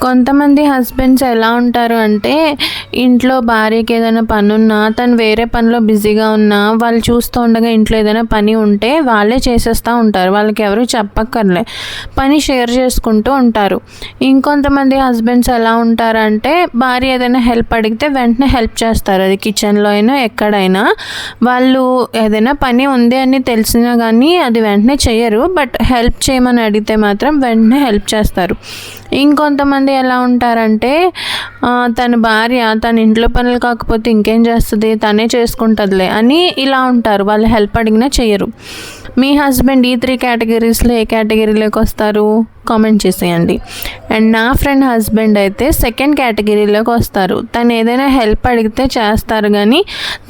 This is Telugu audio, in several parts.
కొంతమంది హస్బెండ్స్ ఎలా ఉంటారు అంటే ఇంట్లో భార్యకి ఏదైనా పని ఉన్నా తను వేరే పనిలో బిజీగా ఉన్నా వాళ్ళు చూస్తూ ఉండగా ఇంట్లో ఏదైనా పని ఉంటే వాళ్ళే చేసేస్తూ ఉంటారు. వాళ్ళకి ఎవరు చెప్పక్కర్లే, పని షేర్ చేసుకుంటూ ఉంటారు. ఇంకొంతమంది హస్బెండ్స్ ఎలా ఉంటారంటే భార్య ఏదైనా హెల్ప్ అడిగితే వెంటనే హెల్ప్ చేస్తారు. అది కిచెన్లో అయినా ఎక్కడైనా. వాళ్ళు ఏదైనా పని ఉంది అని తెలిసినా కానీ అది వెంటనే చేయరు, బట్ హెల్ప్ చేయమని అడిగితే మాత్రం వెంటనే హెల్ప్ చేస్తారు. ఇంకొంతమంది ఎలా ఉంటారంటే తన భార్య తన ఇంట్లో పనులు కాకపోతే ఇంకేం చేస్తుంది, తనే చేసుకుంటుందిలే అని ఇలా ఉంటారు. వాళ్ళు హెల్ప్ అడిగినా చేయరు. మీ హస్బెండ్ ఈ 3 కేటగిరీస్లో ఏ కేటగిరీలోకి వస్తారు కామెంట్ చేసేయండి. అండ్ నా ఫ్రెండ్ హస్బెండ్ అయితే సెకండ్ కేటగిరీలోకి వస్తారు. తను ఏదైనా హెల్ప్ అడిగితే చేస్తారు కానీ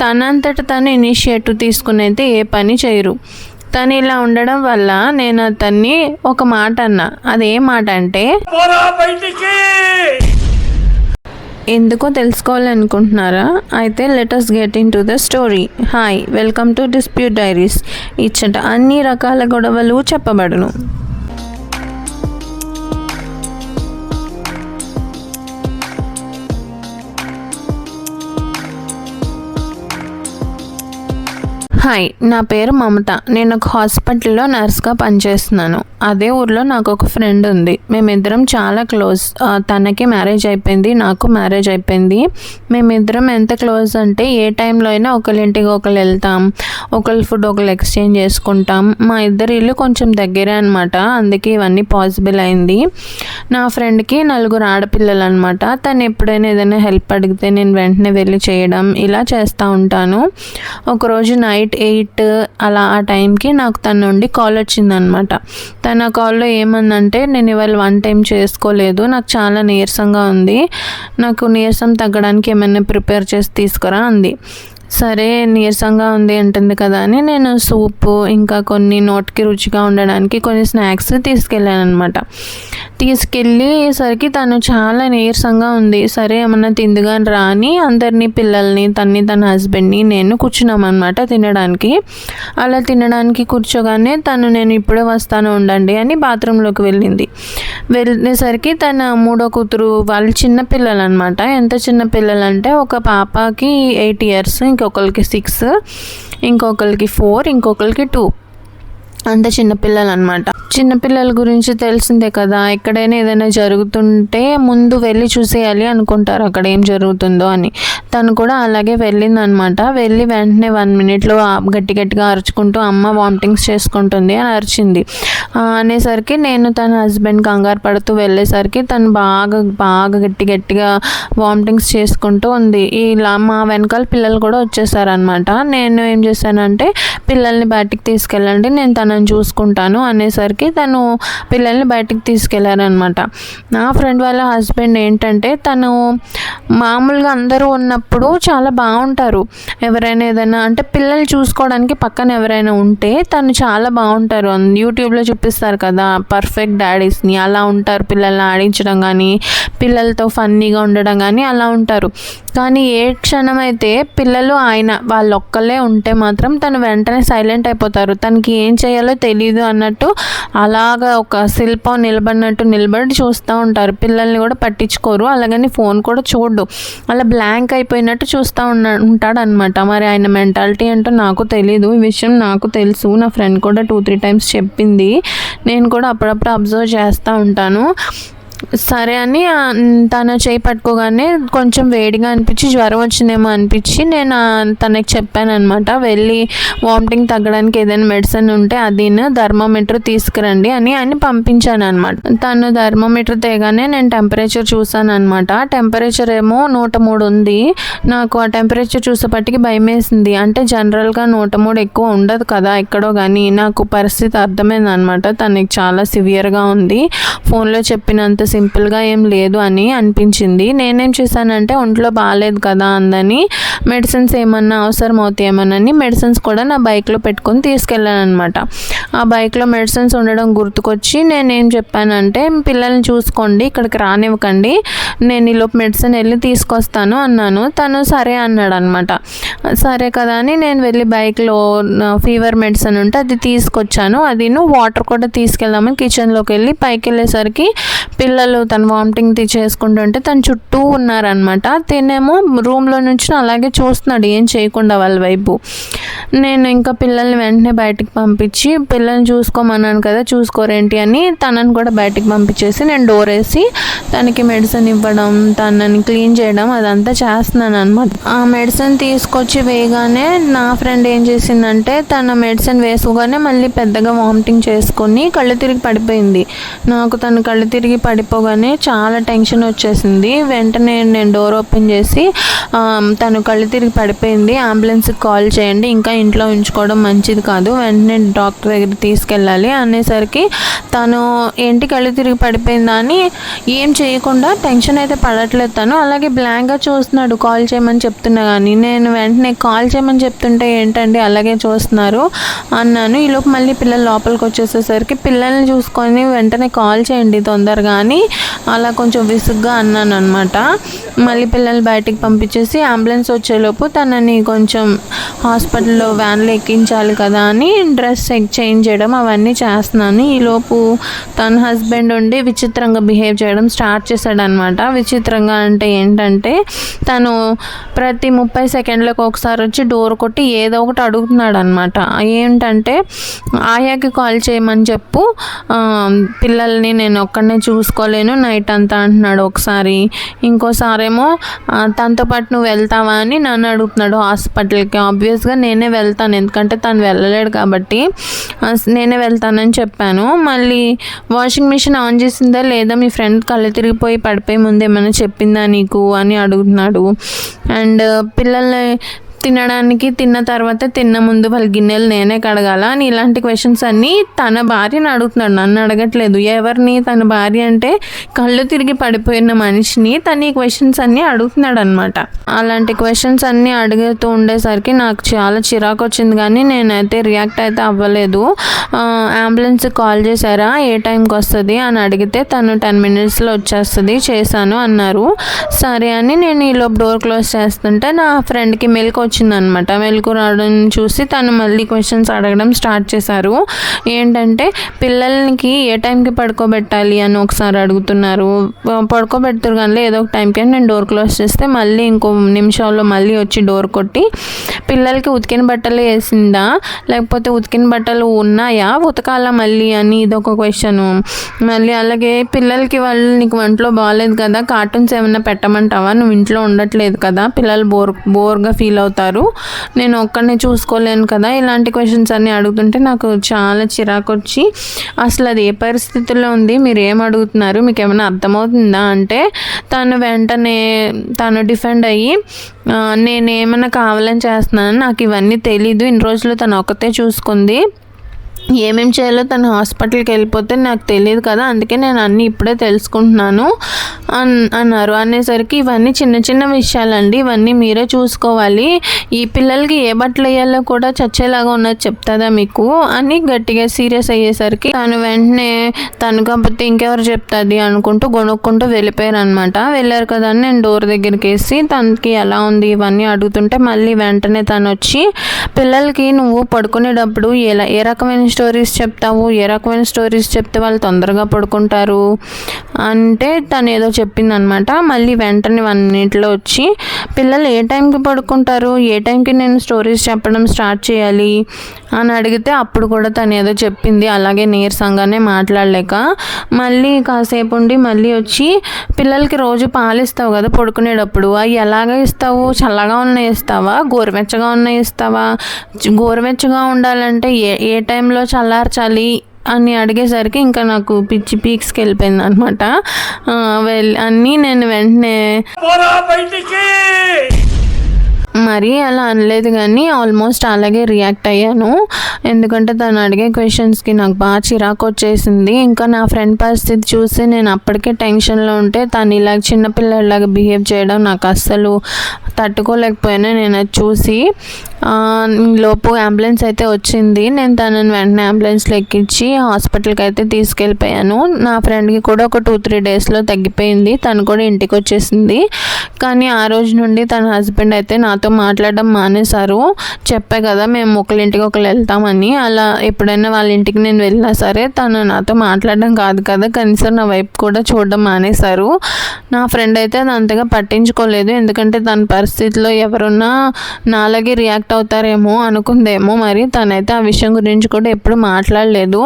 తనంతట తను ఇనిషియేటివ్ తీసుకుని అయితే ఏ పని చేయరు. తను ఇలా ఉండడం వల్ల నేను అతన్ని ఒక మాట అన్నా. అదే మాట అంటే ఎందుకో తెలుసుకోవాలనుకుంటున్నారా? అయితే let us get into the story. Hi, welcome to dispute diaries. ఇచ్చట అన్ని రకాల గొడవలు చెప్పబడును. హాయ్, నా పేరు మమత. నేను ఒక హాస్పిటల్లో నర్స్గా పనిచేస్తున్నాను. అదే ఊర్లో నాకు ఒక ఫ్రెండ్ ఉంది. మేమిద్దరం చాలా క్లోజ్. తనకి మ్యారేజ్ అయిపోయింది, నాకు మ్యారేజ్ అయిపోయింది. మేమిద్దరం ఎంత క్లోజ్ అంటే ఏ టైంలో అయినా ఒకరింటికి ఒకరు వెళ్తాం, ఒకరి ఫుడ్ ఒకరు ఎక్స్చేంజ్ చేసుకుంటాం. మా ఇద్దరి ఇల్లు కొంచెం దగ్గరే అనమాట, అందుకే ఇవన్నీ పాసిబుల్ అయింది. నా ఫ్రెండ్కి 4 ఆడపిల్లలు అనమాట. తను ఎప్పుడైనా ఏదైనా హెల్ప్ అడిగితే నేను వెంటనే వెళ్ళి చేయడం ఇలా చేస్తూ ఉంటాను. ఒకరోజు నైట్ 8 అలా ఆ టైంకి నాకు తన నుండి కాల్ వచ్చిందనమాట. తన కాల్లో ఏమందంటే, నేను ఇవాళ 1 టైం చేసుకోలేదు, నాకు చాలా నీరసంగా ఉంది, నాకు నీరసం తగ్గడానికి ఏమైనా ప్రిపేర్ చేసి తీసుకురా అంది. సరే, నీరసంగా ఉంది అంటుంది కదా అని నేను సూపు ఇంకా కొన్ని నోటికి రుచిగా ఉండడానికి కొన్ని స్నాక్స్ తీసుకెళ్ళాను అనమాట. తీసుకెళ్ళేసరికి తను చాలా నీరసంగా ఉంది. సరే ఏమన్నా తిందుగాని రా అని అందరినీ, పిల్లల్ని, తన హస్బెండ్ని, నేను కూర్చున్నామన్నమాట తినడానికి. అలా తినడానికి కూర్చోగానే తను నేను ఇప్పుడే వస్తాను ఉండండి అని బాత్రూంలోకి వెళ్ళేసరికి తన 3వ కూతురు, వాళ్ళు చిన్నపిల్లలు అనమాట. ఎంత చిన్నపిల్లలు అంటే ఒక పాపకి 8 years, ఇంకొకరికి 6, ఇంకొకరికి 4, ఇంకొకరికి 2. అంత చిన్నపిల్లలు అనమాట. చిన్నపిల్లల గురించి తెలిసిందే కదా, ఎక్కడైనా ఏదైనా జరుగుతుంటే ముందు వెళ్ళి చూసేయాలి అనుకుంటారు అక్కడ ఏం జరుగుతుందో అని. తను కూడా అలాగే వెళ్ళిందనమాట. వెళ్ళి వెంటనే 1 minute గట్టిగా అరుచుకుంటూ అమ్మ వామిటింగ్స్ చేసుకుంటుంది అని అరిచింది. అనేసరికి నేను తన హస్బెండ్ కంగారు పడుతూ వెళ్ళేసరికి తను బాగా గట్టిగా వామిటింగ్స్ చేసుకుంటూ ఉంది. ఇలా మా వెనకాల పిల్లలు కూడా వచ్చేసారనమాట. నేను ఏం చేశానంటే, పిల్లల్ని బయటికి తీసుకెళ్ళండి, నేను తనని చూసుకుంటాను అనేసరికి తను పిల్లల్ని బయటికి తీసుకెళ్లారనమాట. నా ఫ్రెండ్ వాళ్ళ హస్బెండ్ ఏంటంటే, తను మామూలుగా అందరూ ఉన్నప్పుడు చాలా బాగుంటారు. ఎవరైనా ఏదైనా అంటే పిల్లలు చూసుకోవడానికి పక్కన ఎవరైనా ఉంటే తను చాలా బాగుంటారు. యూట్యూబ్లో చూపిస్తారు కదా పర్ఫెక్ట్ డాడీస్ని, అలా ఉంటారు. పిల్లల్ని ఆడించడం కానీ, పిల్లలతో ఫన్నీగా ఉండడం కానీ అలా ఉంటారు. కానీ ఏ క్షణం అయితే పిల్లలు వాళ్ళొక్కళ్ళే ఉంటే మాత్రం తను వెంటనే సైలెంట్ అయిపోతారు. తనకి ఏం చేయాలో తెలియదు అన్నట్టు అలాగా ఒక శిల్పం నిలబడి చూస్తూ ఉంటారు. పిల్లల్ని కూడా పట్టించుకోరు, అలాగని ఫోన్ కూడా చూడు, అలా బ్లాంక్ అయిపోయినట్టు చూస్తూ ఉంటాడు అనమాట. మరి ఆయన మెంటాలిటీ ఏంటో నాకు తెలీదు. ఈ విషయం నాకు తెలుసు, నా ఫ్రెండ్ కూడా 2-3 times చెప్పింది. నేను కూడా అప్పుడప్పుడు అబ్జర్వ్ చేస్తూ ఉంటాను. సరే అని తన చేయి పట్టుకోగానే కొంచెం వేడిగా అనిపించి జ్వరం వచ్చిందేమో అనిపించి నేను తనకి చెప్పాను అనమాట, వెళ్ళి వామిటింగ్ తగ్గడానికి ఏదైనా మెడిసిన్ ఉంటే అది థర్మోమీటర్ తీసుకురండి అని పంపించాను అనమాట. తను థర్మోమీటర్ తేగానే నేను టెంపరేచర్ చూసాను అనమాట. టెంపరేచర్ ఏమో 103 ఉంది. నాకు ఆ టెంపరేచర్ చూసేపటికి భయం వేసింది. అంటే జనరల్గా 103 ఎక్కువ ఉండదు కదా ఎక్కడో, కానీ నాకు పరిస్థితి అర్థమైంది అనమాట. తనకి చాలా సివియర్గా ఉంది, ఫోన్లో చెప్పినంత సింపుల్గా ఏం లేదు అని అనిపించింది. నేనేం చేశానంటే, ఒంట్లో బాగాలేదు కదా అందని మెడిసిన్స్ ఏమన్నా అవసరం అవుతాయేమోనని మెడిసిన్స్ కూడా నా బైక్లో పెట్టుకొని తీసుకెళ్ళాను అనమాట. ఆ బైక్లో మెడిసిన్స్ ఉండడం గుర్తుకొచ్చి నేనేం చెప్పానంటే, పిల్లల్ని చూసుకోండి, ఇక్కడికి రానివ్వకండి, నేను ఈలోపు మెడిసిన్ వెళ్ళి తీసుకొస్తాను అన్నాను. తను సరే అన్నాడు అనమాట. సరే కదా అని నేను వెళ్ళి బైక్లో ఫీవర్ మెడిసిన్ ఉంటే అది తీసుకొచ్చాను. అది వాటర్ కూడా తీసుకెళ్దామని కిచెన్లోకి వెళ్ళి పైకి వెళ్ళేసరికి పిల్లలు తను వామిటింగ్ చేసుకుంటుంటే తను చుట్టూ ఉన్నారనమాట. తినేమో రూమ్లో నుంచి అలాగే చూస్తున్నాడు ఏం చేయకుండా వాళ్ళ వైపు. నేను ఇంకా పిల్లల్ని వెంటనే బయటికి పంపించి పిల్లల్ని చూసుకోమన్నాను కదా చూసుకోరేంటి అని తనని కూడా బయటికి పంపించేసి నేను డోర్ వేసి తనకి మెడిసిన్ ఇవ్వడం తనని క్లీన్ చేయడం అదంతా చేస్తున్నాను అనమాట. ఆ మెడిసిన్ తీసుకొచ్చి వేయగానే నా ఫ్రెండ్ ఏం చేసిందంటే తన మెడిసిన్ వేసుకోగానే మళ్ళీ పెద్దగా వామిటింగ్ చేసుకొని కళ్ళు తిరిగి పడిపోయింది. నాకు తను కళ్ళు తిరిగి పడిపోగానే చాలా టెన్షన్ వచ్చేసింది. వెంటనే నేను డోర్ ఓపెన్ చేసి తను కళ్ళు తిరిగి పడిపోయింది, అంబులెన్స్కి కాల్ చేయండి, ఇంకా ఇంట్లో ఉంచుకోవడం మంచిది కాదు, వెంటనే డాక్టర్ దగ్గరికి తీసుకెళ్ళాలి అనేసరికి తను ఏంటి కళ్ళు తిరిగి పడిపోయిందా అని ఏం చేయకుండా టెన్షన్ అయితే పడట్లేదు. తను అలాగే బ్లాంక్గా చూస్తున్నాడు కాల్ చేయమని చెప్తున్నా కానీ. నేను వెంటనే కాల్ చేయమని చెప్తుంటే ఏంటండి అలాగే చూస్తున్నారు అన్నాను. ఈలోపు మళ్ళీ పిల్లలు లోపలికి వచ్చేసేసరికి పిల్లల్ని చూసుకొని వెంటనే కాల్ చేయండి తొందరగా అని అలా కొంచెం విసుగ్గా అన్నాను అనమాట. మళ్ళీ పిల్లలు బయటికి పంపించేసి అంబులెన్స్ వచ్చేలోపు తనని కొంచెం హాస్పిటల్లో వ్యాన్లో ఎక్కించాలి కదా అని డ్రెస్ చేంజ్ చేయడం అవన్నీ చేస్తున్నాను. ఈలోపు తన హస్బెండ్ ఉండి విచిత్రంగా బిహేవ్ చేయడం స్టార్ట్ చేశాడనమాట. విచిత్రంగా అంటే ఏంటంటే తను ప్రతి 30 సెకండ్లకు ఒకసారి వచ్చి డోర్ కొట్టి ఏదో ఒకటి అడుగుతున్నాడు అనమాట. ఏంటంటే ఆయాకి కాల్ చేయమని చెప్పు, పిల్లల్ని నేను ఒక్కడనే చూసుకోలేను నైట్ అంతా అంటున్నాడు ఒకసారి. ఇంకోసారేమో తనతో పాటు నువ్వు వెళ్తావా అని నన్ను అడుగుతున్నాడు హాస్పిటల్కి. ఆబ్వియస్గా నేనే వెళ్తాను ఎందుకంటే తను వెళ్ళలేడు కాబట్టి నేనే వెళ్తానని చెప్పాను. మళ్ళీ వాషింగ్ మిషన్ ఆన్ చేసిందా లేదా, మీ ఫ్రెండ్ కళ్ళు తిరిగిపోయి పడిపోయి ముందు ఏమైనా చెప్పిందా నీకు అని అడుగుతున్నాడు. అండ్ పిల్లల్ని తినడానికి తిన్న తర్వాత తిన్న ముందు వాళ్ళ గిన్నెలు నేనే కడగాల అని ఇలాంటి క్వశ్చన్స్ అన్నీ తన భార్యని అడుగుతున్నాడు, నన్ను అడగట్లేదు. ఎవరిని? తన భార్య అంటే కళ్ళు తిరిగి పడిపోయిన మనిషిని తను ఈ క్వశ్చన్స్ అన్నీ అడుగుతున్నాడు అనమాట. అలాంటి క్వశ్చన్స్ అన్నీ అడుగుతూ ఉండేసరికి నాకు చాలా చిరాకు వచ్చింది కానీ నేనైతే రియాక్ట్ అయితే అవ్వలేదు. అంబులెన్స్కి కాల్ చేశారా, ఏ టైంకి వస్తుంది అని అడిగితే తను 10 minutesలో వచ్చేస్తుంది చేశాను అన్నారు. సరే అని నేను ఈలోపు డోర్ క్లోజ్ చేస్తుంటే నా ఫ్రెండ్కి మెలకు వచ్చిందనమాట. మెలకు రావడం చూసి తను మళ్ళీ క్వశ్చన్స్ అడగడం స్టార్ట్ చేశారు. ఏంటంటే పిల్లలకి ఏ టైంకి పడుకోబెట్టాలి అని ఒకసారి అడుగుతున్నారు. పడుకోబెడతారు కానీ ఏదో ఒక టైంకి అని నేను డోర్ క్లోజ్ చేస్తే మళ్ళీ ఇంకో నిమిషంలో మళ్ళీ వచ్చి డోర్ కొట్టి పిల్లలకి ఉతికిన బట్టలు వేసిందా లేకపోతే ఉతికిన బట్టలు ఉన్నాయా ఉతకాలా మళ్ళీ అని ఇదొక క్వశ్చను. మళ్ళీ అలాగే పిల్లలకి వాళ్ళు నీకు ఒంట్లో బాగాలేదు కదా కార్టూన్స్ ఏమైనా పెట్టమంటావా, నువ్వు ఇంట్లో ఉండట్లేదు కదా, పిల్లలు బోర్గా ఫీల్ అవుతారు, నేను ఒక్కడిని చూసుకోలేను కదా, ఇలాంటి క్వశ్చన్స్ అన్నీ అడుగుతుంటే నాకు చాలా చిరాకు వచ్చి అసలు అది ఏ పరిస్థితుల్లో ఉంది, మీరు ఏం అడుగుతున్నారు, మీకు ఏమైనా అర్థమవుతుందా అంటే తను వెంటనే డిఫెండ్ అయ్యి నేనేమైనా కావాలని చేస్తున్నాను, నాకు ఇవన్నీ తెలీదు, ఇన్ని రోజులు తను ఒక్కతే చూసుకుంది, ఏమేం చేయాలో తను హాస్పిటల్కి వెళ్ళిపోతే నాకు తెలియదు కదా, అందుకే నేను అన్నీ ఇప్పుడే తెలుసుకుంటున్నాను అన్నారు. అనేసరికి ఇవన్నీ చిన్న చిన్న విషయాలండి, ఇవన్నీ మీరే చూసుకోవాలి, ఈ పిల్లలకి ఏ బట్టలు వేయాలో కూడా చచ్చేలాగా ఉన్నది చెప్తుందా మీకు అని గట్టిగా సీరియస్ అయ్యేసరికి తను వెంటనే తను కాకపోతే ఇంకెవరు చెప్తుంది అనుకుంటూ గొనుక్కుంటూ వెళ్ళిపోయారు అనమాట. వెళ్ళారు కదా అని నేను డోర్ దగ్గరికి వేసి తనకి ఎలా ఉంది ఇవన్నీ అడుగుతుంటే మళ్ళీ వెంటనే తను వచ్చి పిల్లలకి నువ్వు పడుకునేటప్పుడు ఏ రకమైన స్టోరీస్ చెప్తావు, ఏ రకమైన స్టోరీస్ చెప్తే వాళ్ళు తొందరగా పడుకుంటారు అంటే తను ఏదో చెప్పిందనమాట. మళ్ళీ వెంటనే 1 minute వచ్చి పిల్లలు ఏ టైంకి పడుకుంటారు, ఏ టైంకి నేను స్టోరీస్ చెప్పడం స్టార్ట్ చేయాలి అని అడిగితే అప్పుడు కూడా తను ఏదో చెప్పింది అలాగే నీరసంగానే మాట్లాడలేక. మళ్ళీ కాసేపు ఉండి మళ్ళీ వచ్చి పిల్లలకి రోజు పాలు ఇస్తావు కదా పడుకునేటప్పుడు, అవి ఎలాగ ఇస్తావు, చల్లగా ఉన్నాయి ఇస్తావా, గోరువెచ్చగా ఉన్నాయి ఇస్తావా, గోరువెచ్చగా ఉండాలంటే ఏ టైంలో చల్లార్చాలి అని అడిగేసరికి ఇంకా నాకు పిచ్చి పీక్స్కి వెళ్ళిపోయింది అనమాట. అన్నీ నేను వెంటనే మరీ అలా అనలేదు కానీ ఆల్మోస్ట్ అలాగే రియాక్ట్ అయ్యాను. ఎందుకంటే తను అడిగే క్వశ్చన్స్కి నాకు బాగా చిరాకు వచ్చేసింది. ఇంకా నా ఫ్రెండ్ పరిస్థితి చూసి నేను అప్పటికే టెన్షన్లో ఉంటే తను ఇలా చిన్నపిల్లలాగా బిహేవ్ చేయడం నాకు అస్సలు తట్టుకోలేకపోయాను. నేను అది చూసి లోపు అంబులెన్స్ అయితే వచ్చింది. నేను తనని వెంటనే అంబులెన్స్లో ఎక్కించి హాస్పిటల్కి అయితే తీసుకెళ్ళిపోయాను. నా ఫ్రెండ్కి కూడా ఒక 2-3 డేస్లో తగ్గిపోయింది. తను కూడా ఇంటికి వచ్చేసింది. కానీ ఆ రోజు నుండి తన హస్బెండ్ అయితే నాతో మాట్లాడడం మానేశారు. చెప్పే కదా మేము ఒకరింటికి ఒకరు వెళ్తామని. అలా ఎప్పుడైనా వాళ్ళ ఇంటికి నేను వెళ్ళినా సరే తను నాతో మాట్లాడడం కాదు కదా, కనీసం నా వైపు కూడా చూడడం మానేశారు. నా ఫ్రెండ్ అయితే అది అంతగా పట్టించుకోలేదు. ఎందుకంటే తన పరిస్థితిలో ఎవరున్నా నాలాగే రియాక్ట్ అవుతారేమో అనుకుందేమో. మరి తనైతే ఆ విషయం గురించి కూడా ఎప్పుడు మాట్లాడలేదు.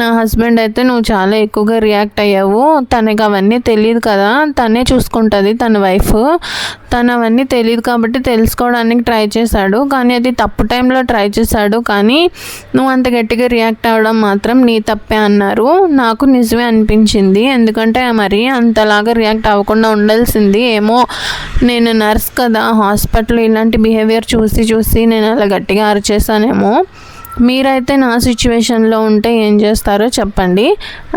నా హస్బెండ్ అయితే నువ్వు చాలా ఎక్కువగా రియాక్ట్ అయ్యావు, తనకి అవన్నీ తెలియదు కదా, తనే చూసుకుంటుంది తన వైఫ్, తను అవన్నీ తెలియదు కాబట్టి తెలుసుకోవడానికి ట్రై చేశాడు. కానీ అది తప్పు టైంలో ట్రై చేశాడు. కానీ నువ్వు అంత గట్టిగా రియాక్ట్ అవ్వడం మాత్రం నీ తప్పే అన్నారు. నాకు నిజమే అనిపించింది. ఎందుకంటే మరి అంతలాగా రియాక్ట్ అవ్వకుండా ఉండాల్సింది. ఏమో నేను నర్స్ కదా, హాస్పిటల్ ఇలాంటి బిహేవియర్ చూసి నేను అలా గట్టిగా అరిచేసానేమో. మీరైతే నా సిచ్యువేషన్లో ఉంటే ఏం చేస్తారో చెప్పండి.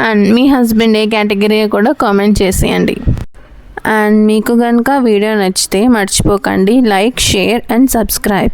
And me husband A category కూడా కామెంట్ చేసేయండి. అండ్ మీకు కనుక వీడియో నచ్చితే మర్చిపోకండి లైక్, షేర్ అండ్ సబ్స్క్రైబ్.